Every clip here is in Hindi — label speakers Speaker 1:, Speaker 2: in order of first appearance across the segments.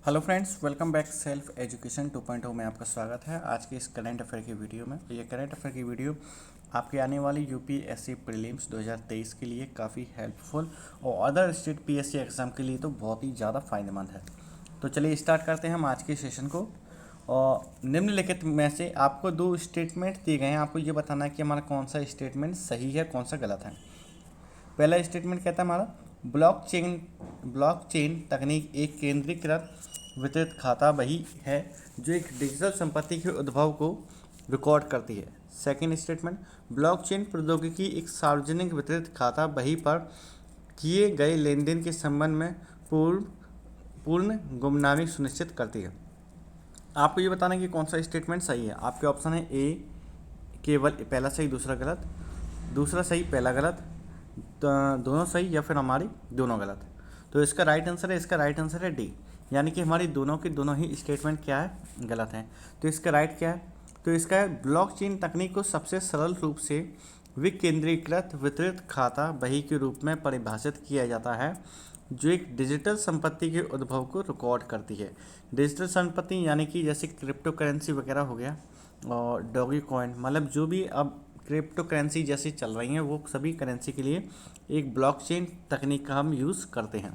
Speaker 1: Hello friends, welcome back self education 2.0 में आपका स्वागत है। आज के इस करंट अफेयर की वीडियो में ये करंट अफेयर की वीडियो आपकी आने वाली यूपीएससी प्रीलिम्स 2023 के लिए काफ़ी हेल्पफुल और अदर स्टेट पीएससी एग्ज़ाम के लिए तो बहुत ही ज़्यादा फायदेमंद है। तो चलिए स्टार्ट करते हैं हम आज के सेशन को। और निम्नलिखित में से आपको दो स्टेटमेंट दिए गए हैं, आपको ये बताना है कि हमारा कौन सा स्टेटमेंट सही है, कौन सा गलत है। पहला स्टेटमेंट कहता है हमारा ब्लॉकचेन तकनीक एक केंद्रीकृत वितरित खाता बही है जो एक डिजिटल संपत्ति के उद्भव को रिकॉर्ड करती है। सेकंड स्टेटमेंट, ब्लॉकचेन प्रौद्योगिकी एक सार्वजनिक वितरित खाता बही पर किए गए लेन देन के संबंध में पूर्ण गुमनामी सुनिश्चित करती है। आपको ये बताना है कि कौन सा स्टेटमेंट सही है। आपके ऑप्शन है ए केवल पहला सही दूसरा गलत, दूसरा सही पहला गलत, दोनों सही या फिर हमारी दोनों गलत। तो इसका राइट आंसर है डी, यानी कि हमारी दोनों की दोनों ही स्टेटमेंट क्या है, गलत है। तो इसका राइट क्या है, तो इसका है ब्लॉकचेन तकनीक को सबसे सरल रूप से विकेंद्रीकृत वितरित खाता बही के रूप में परिभाषित किया जाता है जो एक डिजिटल संपत्ति के उद्भव को रिकॉर्ड करती है। डिजिटल संपत्ति यानी कि जैसे क्रिप्टो करेंसी वगैरह हो गया और डॉगी कॉइन, मतलब जो भी अब क्रिप्टो करेंसी जैसी चल रही हैं वो सभी करेंसी के लिए एक ब्लॉकचेन तकनीक का हम यूज़ करते हैं,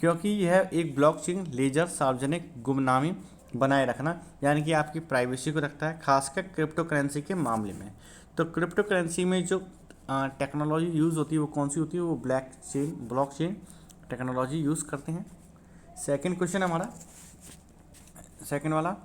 Speaker 1: क्योंकि यह एक ब्लॉकचेन लेजर सार्वजनिक गुमनामी बनाए रखना यानी कि आपकी प्राइवेसी को रखता है, खासकर क्रिप्टो करेंसी के मामले में। तो क्रिप्टो करेंसी में जो टेक्नोलॉजी यूज़ होती है वो कौन सी होती है, वो ब्लॉकचेन टेक्नोलॉजी यूज़ करते हैं। सेकंड क्वेश्चन हमारा सेकंड वाला,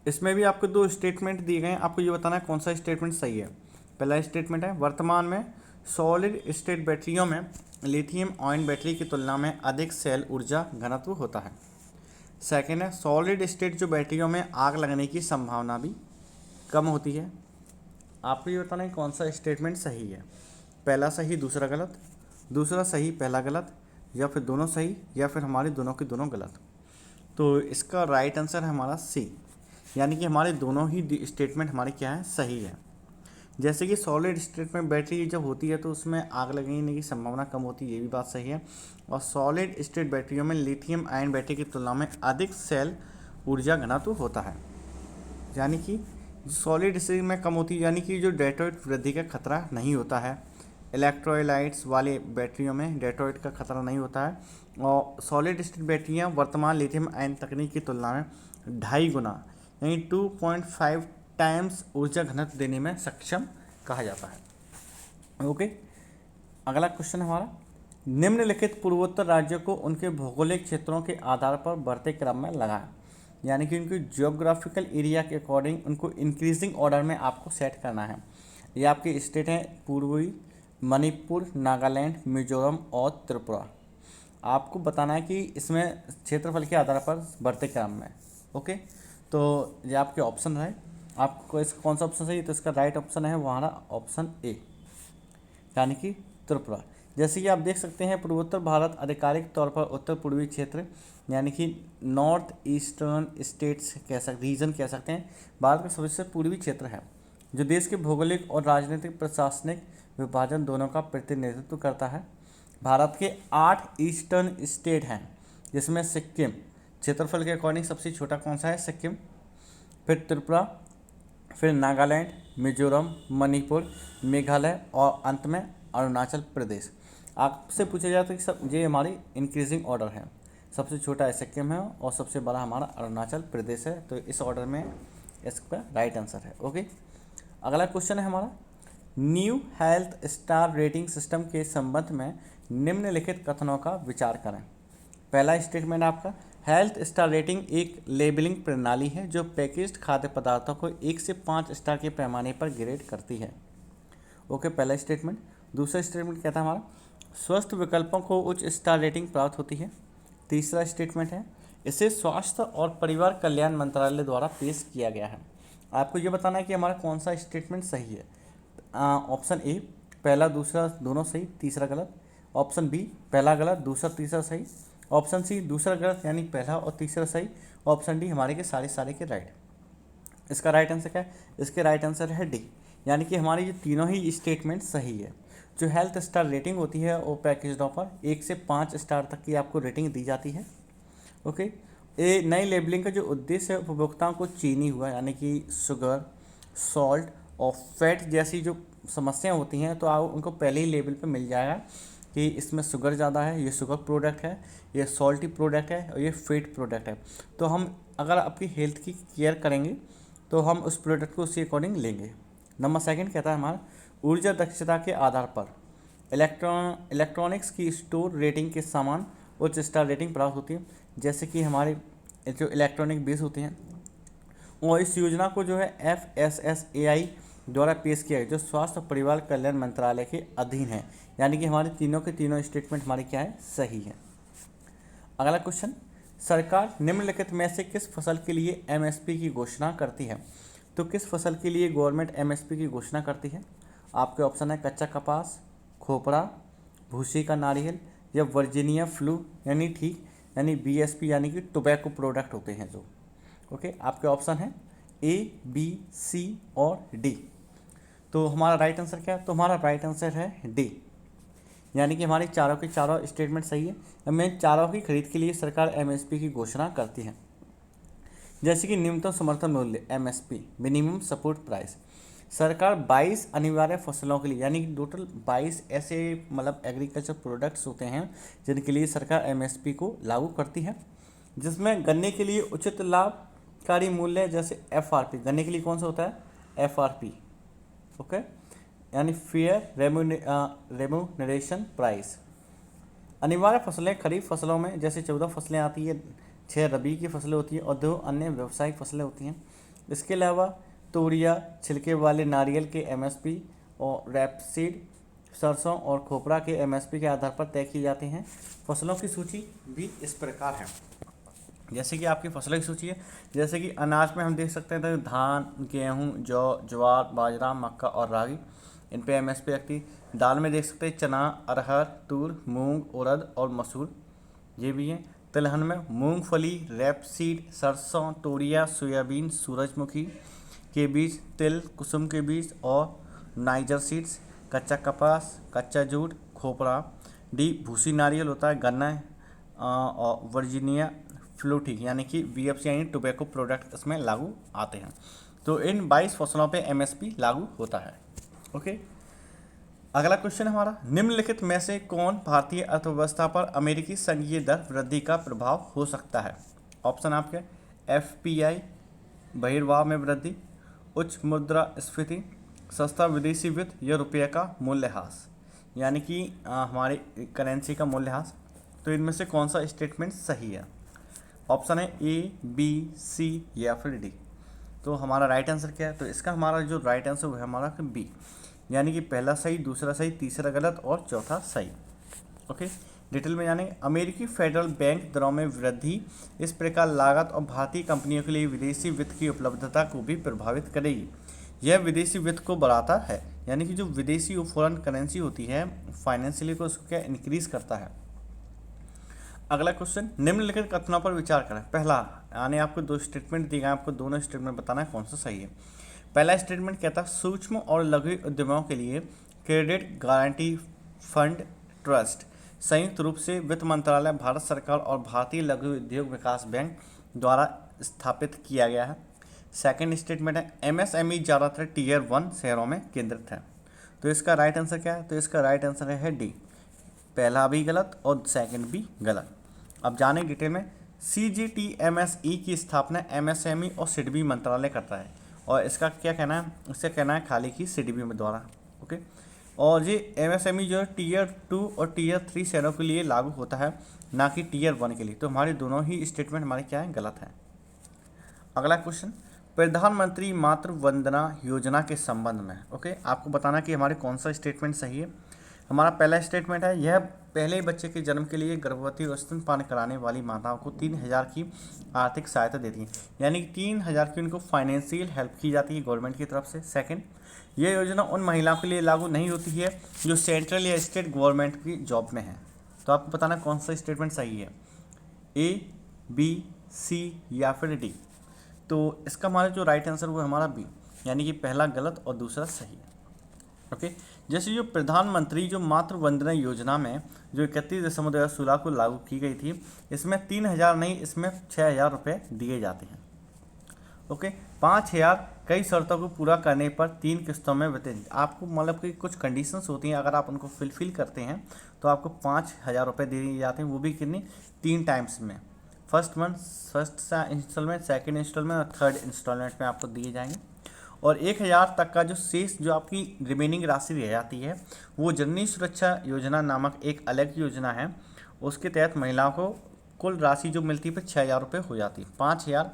Speaker 1: इसमें भी आपको दो स्टेटमेंट दिए गए हैं, आपको ये बताना है कौन सा स्टेटमेंट सही है। पहला स्टेटमेंट है वर्तमान में सॉलिड स्टेट बैटरियों में लिथियम आयन बैटरी की तुलना में अधिक सेल ऊर्जा घनत्व होता है। सेकेंड है सॉलिड स्टेट जो बैटरियों में आग लगने की संभावना भी कम होती है। आपको ये बताना है कौन सा स्टेटमेंट सही है। पहला सही दूसरा गलत, दूसरा सही पहला गलत, या फिर दोनों सही या फिर हमारी दोनों की दोनों गलत। तो इसका राइट आंसर है हमारा सी, यानी कि हमारे दोनों ही स्टेटमेंट हमारे क्या है, सही है। जैसे कि सॉलिड स्टेट में बैटरी जब होती है तो उसमें आग लगने की संभावना कम होती है, ये भी बात सही है। और सॉलिड स्टेट बैटरियों में लिथियम आयन बैटरी की तुलना में अधिक सेल ऊर्जा घनत्व होता है, यानी कि सॉलिड स्टेट में कम होती है, यानी कि जो डेट्रॉइट वृद्धि का खतरा नहीं होता है। इलेक्ट्रोलाइट्स वाले बैटरियों में डेट्रॉइट का खतरा नहीं होता है। और सॉलिड स्टेट बैटरियाँ वर्तमान लिथियम आयन तकनीक की तुलना में 2.5 गुना यानी 2.5 टाइम्स ऊर्जा घनत्व देने में सक्षम कहा जाता है। ओके, अगला क्वेश्चन हमारा, निम्नलिखित पूर्वोत्तर राज्यों को उनके भौगोलिक क्षेत्रों के आधार पर बढ़ते क्रम में लगाएं, यानी कि उनकी जियोग्राफिकल एरिया के अकॉर्डिंग उनको इंक्रीजिंग ऑर्डर में आपको सेट करना है। ये आपके स्टेट हैं पूर्वी, मणिपुर, नागालैंड, मिजोरम और त्रिपुरा। आपको बताना है कि इसमें क्षेत्रफल के आधार पर बढ़ते क्रम में। ओके, तो ये आपके ऑप्शन है, आपको इसका कौन सा ऑप्शन सही है, तो इसका राइट ऑप्शन है हमारा ऑप्शन ए, यानी कि त्रिपुरा। जैसे कि आप देख सकते हैं पूर्वोत्तर भारत आधिकारिक तौर पर उत्तर पूर्वी क्षेत्र यानी कि नॉर्थ ईस्टर्न स्टेट्स रीजन कह सकते हैं, भारत का सबसे पूर्वी क्षेत्र है जो देश के भौगोलिक और राजनीतिक प्रशासनिक विभाजन दोनों का प्रतिनिधित्व करता है। भारत के 8 ईस्टर्न स्टेट हैं, जिसमें सिक्किम क्षेत्रफल के अकॉर्डिंग सबसे छोटा कौन सा है, सिक्किम, फिर त्रिपुरा, फिर नागालैंड, मिजोरम, मणिपुर, मेघालय और अंत में अरुणाचल प्रदेश। आपसे पूछा जाता है कि सब ये हमारी इंक्रीजिंग ऑर्डर है, सबसे छोटा है सिक्किम है और सबसे बड़ा हमारा अरुणाचल प्रदेश है। तो इस ऑर्डर में इसका राइट आंसर है। ओके, अगला क्वेश्चन है हमारा, new health star rating system के संबंध में निम्नलिखित कथनों का विचार करें। पहला स्टेटमेंट आपका, हेल्थ स्टार रेटिंग एक लेबलिंग प्रणाली है जो पैकेज्ड खाद्य पदार्थों को 1 से 5 स्टार के पैमाने पर ग्रेड करती है। ओके, पहला स्टेटमेंट। दूसरा स्टेटमेंट कहता है हमारा, स्वस्थ विकल्पों को उच्च स्टार रेटिंग प्राप्त होती है। तीसरा स्टेटमेंट है, इसे स्वास्थ्य और परिवार कल्याण मंत्रालय द्वारा पेश किया गया है। आपको ये बताना है कि हमारा कौन सा स्टेटमेंट सही है। ऑप्शन ए पहला दूसरा दोनों सही तीसरा गलत, ऑप्शन बी पहला गलत दूसरा तीसरा सही, ऑप्शन सी दूसरा गलत यानी पहला और तीसरा सही, ऑप्शन डी हमारे के सारे के राइट। इसका राइट आंसर क्या है, इसके राइट आंसर है डी, यानी कि हमारी ये तीनों ही स्टेटमेंट सही है। जो हेल्थ स्टार रेटिंग होती है वो पैकेज ऑफर 1 से 5 स्टार तक की आपको रेटिंग दी जाती है। ओके, ये नई लेबलिंग का जो उद्देश्य है उपभोक्ताओं को चीनी हुआ यानी कि शुगर, सॉल्ट और फैट जैसी जो समस्याएं होती हैं तो आप उनको पहले ही लेबल पे मिल जाएगा कि इसमें शुगर ज़्यादा है, ये शुगर प्रोडक्ट है, ये सॉल्टी प्रोडक्ट है और ये फैट प्रोडक्ट है। तो हम अगर आपकी हेल्थ की केयर करेंगे तो हम उस प्रोडक्ट को उसी अकॉर्डिंग लेंगे। नंबर सेकंड कहता है हमारा ऊर्जा दक्षता के आधार पर इलेक्ट्रॉनिक्स की स्टोर रेटिंग के समान उच्च स्टार रेटिंग प्राप्त होती है। जैसे कि हमारे जो इलेक्ट्रॉनिक बेस होते हैं और इस योजना को जो है FSSAI द्वारा पेश किया है जो स्वास्थ्य और परिवार कल्याण मंत्रालय के अधीन है। यानी कि हमारे तीनों के तीनों स्टेटमेंट हमारे क्या है, सही है। अगला क्वेश्चन, सरकार निम्नलिखित में से किस फसल के लिए MSP की घोषणा करती है? तो किस फसल के लिए गवर्नमेंट MSP की घोषणा करती है? आपके ऑप्शन है कच्चा कपास, खोपड़ा, भूसी का नारियल या वर्जीनिया फ्लू यानी ठीक यानी BSP यानी कि टोबैको प्रोडक्ट होते हैं जो। ओके, आपके ऑप्शन है A, B, C और D। तो हमारा राइट आंसर क्या है? तो हमारा राइट आंसर है D, यानी कि हमारी चारों के चारों स्टेटमेंट सही है। हमें चारों की खरीद के लिए सरकार MSP की घोषणा करती है। जैसे कि न्यूनतम समर्थन मूल्य MSP मिनिमम सपोर्ट प्राइस, सरकार 22 अनिवार्य फसलों के लिए यानी कि टोटल 22 ऐसे मतलब एग्रीकल्चर प्रोडक्ट्स होते हैं जिनके लिए सरकार MSP को लागू करती है, जिसमें गन्ने के लिए उचित लाभकारी मूल्य जैसे FRP, गन्ने के लिए कौन सा होता है FRP, ओके, यानी फेयर रेम्यूनरेशन प्राइस। अनिवार्य फसलें खरीफ फसलों में जैसे 14 फसलें आती है, 6 रबी की फसलें होती हैं और 2 अन्य व्यावसायिक फसलें होती हैं। इसके अलावा तोरिया छिलके वाले नारियल के MSP और रैपसीड सरसों और खोपड़ा के MSP के आधार पर तय की जाती हैं। फसलों की सूची भी इस प्रकार है, जैसे कि आपकी फसलों की सूची है। जैसे कि अनाज में हम देख सकते हैं तो धान, गेहूँ, जौ, ज्वार, बाजरा, मक्का और रागी, इन पे MSP लगती है। दाल में देख सकते हैं चना, अरहर, तूर, मूंग, उड़द और मसूर, ये भी हैं। तिलहन में मूंगफली, रैपसीड, सरसों, तोरिया, सोयाबीन, सूरजमुखी के बीज, तिल, कुसुम के बीज और नाइजर सीड्स। कच्चा कपास, कच्चा जूट, खोपड़ा। D भूसी नारियल होता है, गन्ना और वर्जीनिया फ्लूटी यानी कि VFC यानी टोबैको प्रोडक्ट इसमें लागू आते हैं। तो इन 22 फसलों पे MSP लागू होता है। ओके, अगला क्वेश्चन हमारा, निम्नलिखित में से कौन भारतीय अर्थव्यवस्था पर अमेरिकी संघीय दर वृद्धि का प्रभाव हो सकता है? ऑप्शन आपके FPI बहिर्वाह में वृद्धि, उच्च मुद्रास्फीति, सस्ता विदेशी वित्त या रुपये का मूल्यह्रास, यानी कि हमारी करेंसी का मूल्यह्रास। तो इनमें से कौन सा स्टेटमेंट सही है? ऑप्शन है A, B, C या फिर D। तो हमारा राइट आंसर क्या है? तो इसका हमारा जो राइट आंसर वो है हमारा B, यानी कि पहला सही, दूसरा सही, तीसरा गलत और चौथा सही। ओके, डिटेल में जानेंगे। अमेरिकी फेडरल बैंक दरों में वृद्धि इस प्रकार लागत और भारतीय कंपनियों के लिए विदेशी वित्त की उपलब्धता को भी प्रभावित करेगी। यह विदेशी वित्त को बढ़ाता है, यानी कि जो विदेशी फॉरेन करेंसी होती है फाइनेंशियली को उसको क्या इंक्रीज करता है। अगला क्वेश्चन, निम्नलिखित कथनों पर विचार करें। पहला, यानी आपको 2 स्टेटमेंट दिए गए, आपको दोनों स्टेटमेंट बताना है कौन सा सही है। पहला स्टेटमेंट कहता है सूक्ष्म और लघु उद्यमों के लिए क्रेडिट गारंटी फंड ट्रस्ट संयुक्त रूप से वित्त मंत्रालय, भारत सरकार और भारतीय लघु उद्योग विकास बैंक द्वारा स्थापित किया गया है। सेकंड स्टेटमेंट है MSME ज़्यादातर Tier 1 शहरों में केंद्रित है। तो इसका राइट आंसर क्या है? तो इसका राइट आंसर है D, पहला भी गलत और सेकंड भी गलत। अब जाने डिटेल में। CGTMSE की स्थापना MSME और सिडबी मंत्रालय करता है और इसका क्या कहना है? इसका कहना है खाली की सिडबी में द्वारा। ओके, और ये MSME जो है Tier 2 और Tier 3 शहरों के लिए लागू होता है, ना कि Tier 1 के लिए। तो हमारे दोनों ही स्टेटमेंट हमारे क्या है? गलत है। अगला क्वेश्चन, प्रधानमंत्री मातृ वंदना योजना के संबंध में ओके आपको बताना कि हमारे कौन सा स्टेटमेंट सही है। हमारा पहला स्टेटमेंट है यह पहले बच्चे के जन्म के लिए गर्भवती और स्तनपान कराने वाली माताओं को 3000 की आर्थिक सहायता देती है, यानी कि 3000 की उनको फाइनेंशियल हेल्प की जाती है गवर्नमेंट की तरफ से। सेकंड, यह योजना उन महिलाओं के लिए लागू नहीं होती है जो सेंट्रल या स्टेट गवर्नमेंट की जॉब में है। तो आपको बताना कौन सा स्टेटमेंट सही है, A, B, C या फिर D। तो इसका हमारा जो राइट आंसर वो हमारा B, यानी कि पहला गलत और दूसरा सही है। ओके। जैसे जो प्रधानमंत्री जो मातृ वंदना योजना में जो 31 दिसंबर 2016 को लागू की गई थी, इसमें 3,000 नहीं, इसमें 6,000 रुपये दिए जाते हैं। ओके। 5,000 कई शर्तों को पूरा करने पर 3 किस्तों में वितरित। आपको मतलब कि कुछ कंडीशंस होती हैं, अगर आप उनको फिल करते हैं तो आपको 5,000 रुपये दिए जाते हैं, वो भी कितनी 3 टाइम्स में। फर्स्ट इंस्टॉलमेंट, सेकेंड इंस्टॉलमेंट और थर्ड इंस्टॉलमेंट में आपको दिए जाएंगे। और 1,000 तक का जो शेष जो आपकी रिमेनिंग राशि रह जाती है, वो जननी सुरक्षा योजना नामक एक अलग योजना है, उसके तहत महिलाओं को कुल राशि जो मिलती है 6,000 रुपये हो जाती है। 5,000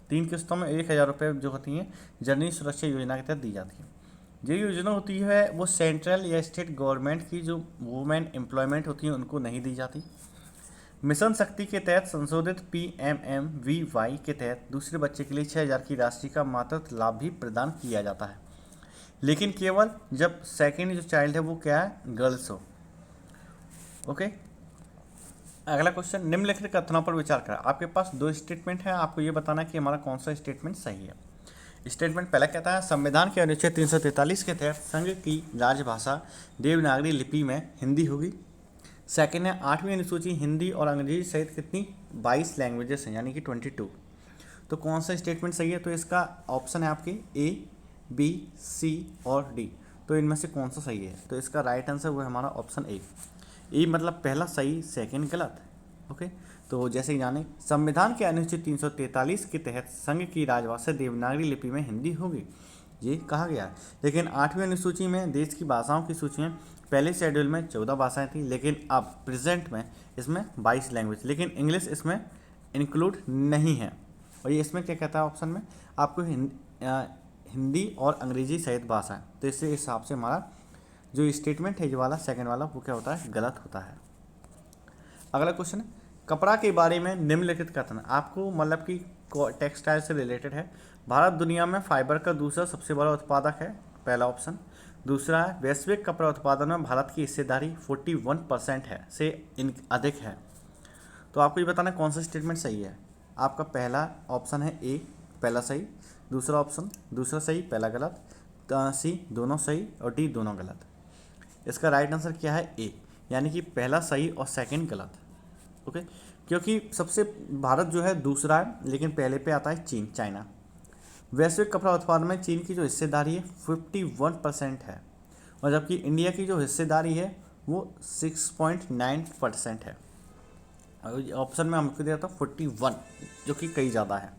Speaker 1: 3 किस्तों में 1,000 रुपये जो होती हैं जननी सुरक्षा योजना के तहत दी जाती है। ये योजना होती है वो सेंट्रल या स्टेट गवर्नमेंट की जो वुमेन एम्प्लॉयमेंट होती है उनको नहीं दी जाती। मिशन शक्ति के तहत संशोधित PMMVY के तहत दूसरे बच्चे के लिए 6,000 की राशि का मातृत्व लाभ भी प्रदान किया जाता है, लेकिन केवल जब सेकेंड जो चाइल्ड है वो क्या है, गर्ल्स हो। ओके। अगला क्वेश्चन, निम्नलिखित कथनों पर विचार करें। आपके पास 2 स्टेटमेंट है, आपको ये बताना कि हमारा कौन सा स्टेटमेंट सही है। स्टेटमेंट पहला कहता है संविधान के अनुच्छेद 343 के तहत संघ की राजभाषा देवनागरी लिपि में हिंदी होगी। सेकेंड है 8वीं अनुसूची हिंदी और अंग्रेजी सहित कितनी 22 लैंग्वेजेस हैं, यानी कि 22। तो कौन सा स्टेटमेंट सही है, तो इसका ऑप्शन है आपके A, B, C और D। तो इनमें से कौन सा सही है, तो इसका राइट आंसर वो है हमारा ऑप्शन ए मतलब पहला सही, सेकंड गलत। ओके। तो जैसे कि जाने संविधान के अनुच्छेद 343 के तहत संघ की राजभाषा देवनागरी लिपि में हिंदी होगी, ये कहा गया है। लेकिन 8वीं अनुसूची में देश की भाषाओं की सूची में पहले शेड्यूल में 14 भाषाएं थी, लेकिन अब प्रेजेंट में इसमें 22 लैंग्वेज, लेकिन इंग्लिश इसमें इंक्लूड नहीं है। और ये इसमें क्या कहता है ऑप्शन में, आपको हिंदी और अंग्रेजी सहित भाषाएं। तो इससे हिसाब से हमारा जो स्टेटमेंट है ये वाला सेकंड वाला वो क्या होता है, गलत होता है। अगला क्वेश्चन है कपड़ा के बारे में निम्नलिखित कथन। आपको मतलब कि टेक्सटाइल से रिलेटेड है। भारत दुनिया में फाइबर का दूसरा सबसे बड़ा उत्पादक है, पहला ऑप्शन। दूसरा है वैश्विक कपड़ा उत्पादन में भारत की हिस्सेदारी 41% है से अधिक है। तो आपको ये बताना कौन सा स्टेटमेंट सही है। आपका पहला ऑप्शन है ए, पहला सही। दूसरा ऑप्शन दूसरा सही, पहला गलत। सी दोनों सही और डी दोनों गलत। इसका राइट आंसर क्या है, ए, यानी कि पहला सही और सेकंड गलत। ओके। क्योंकि सबसे भारत जो है दूसरा है, लेकिन पहले पे आता है चीन, चाइना। वैश्विक कपड़ा उत्पादन में चीन की जो हिस्सेदारी है 51% है, और जबकि इंडिया की जो हिस्सेदारी है वो 6.9% है। ऑप्शन में हमको दिया था 41, जो कि कई ज़्यादा है।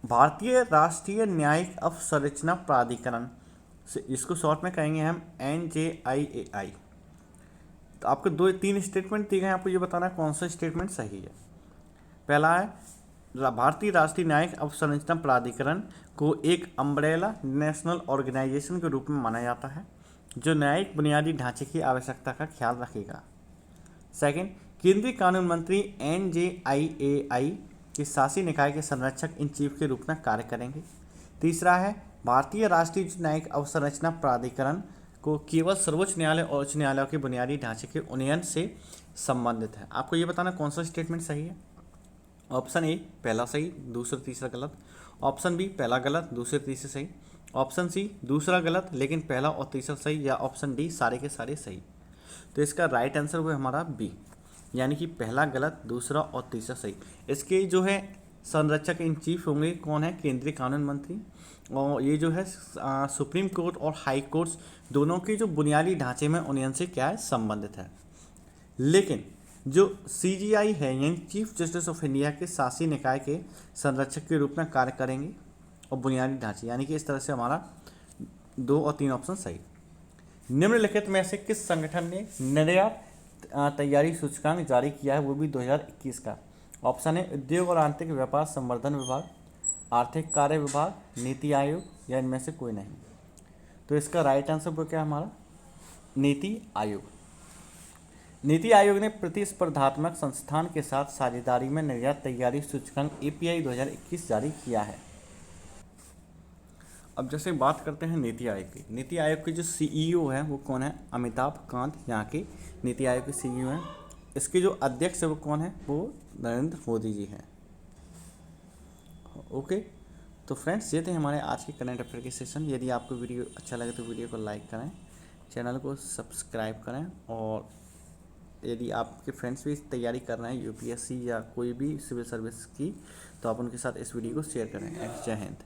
Speaker 1: भारतीय राष्ट्रीय न्यायिक अवसंरचना प्राधिकरण, इसको शॉर्ट में कहेंगे हम NJIAI। तो आपको 2-3 स्टेटमेंट दिए गए हैं, आपको ये बताना है कौन सा स्टेटमेंट सही है। पहला है भारतीय राष्ट्रीय न्यायिक अवसंरचना प्राधिकरण को एक अम्ब्रेला नेशनल ऑर्गेनाइजेशन के रूप में माना जाता है जो न्यायिक बुनियादी ढांचे की आवश्यकता का ख्याल रखेगा। सेकंड, केंद्रीय कानून मंत्री NJIAI के शासी निकाय के संरक्षक इन चीफ के रूप में कार्य करेंगे। तीसरा है भारतीय राष्ट्रीय न्यायिक अवसंरचना प्राधिकरण को केवल सर्वोच्च न्यायालय और उच्च न्यायालयों के बुनियादी ढांचे के उन्नयन से संबंधित है। आपको ये बताना कौन सा स्टेटमेंट सही है। ऑप्शन ए पहला सही, दूसरा तीसरा गलत। ऑप्शन बी पहला गलत, दूसरे तीसरे सही। ऑप्शन सी दूसरा गलत लेकिन पहला और तीसरा सही, या ऑप्शन डी सारे के सारे सही। तो इसका राइट आंसर वो हमारा बी, यानी कि पहला गलत, दूसरा और तीसरा सही। इसके जो है संरक्षक इन चीफ होंगे कौन है, केंद्रीय कानून मंत्री। और ये जो है सुप्रीम कोर्ट और हाई कोर्ट्स दोनों के जो बुनियादी ढांचे में उन्नयन से क्या है संबंधित है। लेकिन जो CJI है यानी चीफ जस्टिस ऑफ इंडिया के शासी निकाय के संरक्षक के रूप में कार्य करेंगे और बुनियादी ढांचे, यानी कि इस तरह से हमारा 2 और 3 ऑप्शन सही। निम्नलिखित में से किस संगठन ने निर्यात तैयारी सूचकांक जारी किया है, वो भी 2021 का। ऑप्शन है उद्योग और आंतरिक व्यापार संवर्धन विभाग, आर्थिक कार्य विभाग, नीति आयोग, या इनमें से कोई नहीं। तो इसका राइट आंसर वो क्या हमारा, नीति आयोग। नीति आयोग ने प्रतिस्पर्धात्मक संस्थान के साथ साझेदारी में निर्यात तैयारी सूचकांक API 2021 जारी किया है। अब जैसे बात करते हैं नीति आयोग की। नीति आयोग के जो CEO है वो कौन है, अमिताभ कांत यहाँ के नीति आयोग के CEO हैं। इसके जो अध्यक्ष है वो कौन है, वो नरेंद्र मोदी जी हैं। ओके। तो फ्रेंड्स, ये थे हमारे आज के करंट अफेयर के सेशन। यदि आपको वीडियो अच्छा लगे तो वीडियो को लाइक करें, चैनल को सब्सक्राइब करें, और यदि आपके फ्रेंड्स भी तैयारी कर रहे हैं यूपीएससी या कोई भी सिविल सर्विस की, तो आप उनके साथ इस वीडियो को शेयर करें। जय हिंद।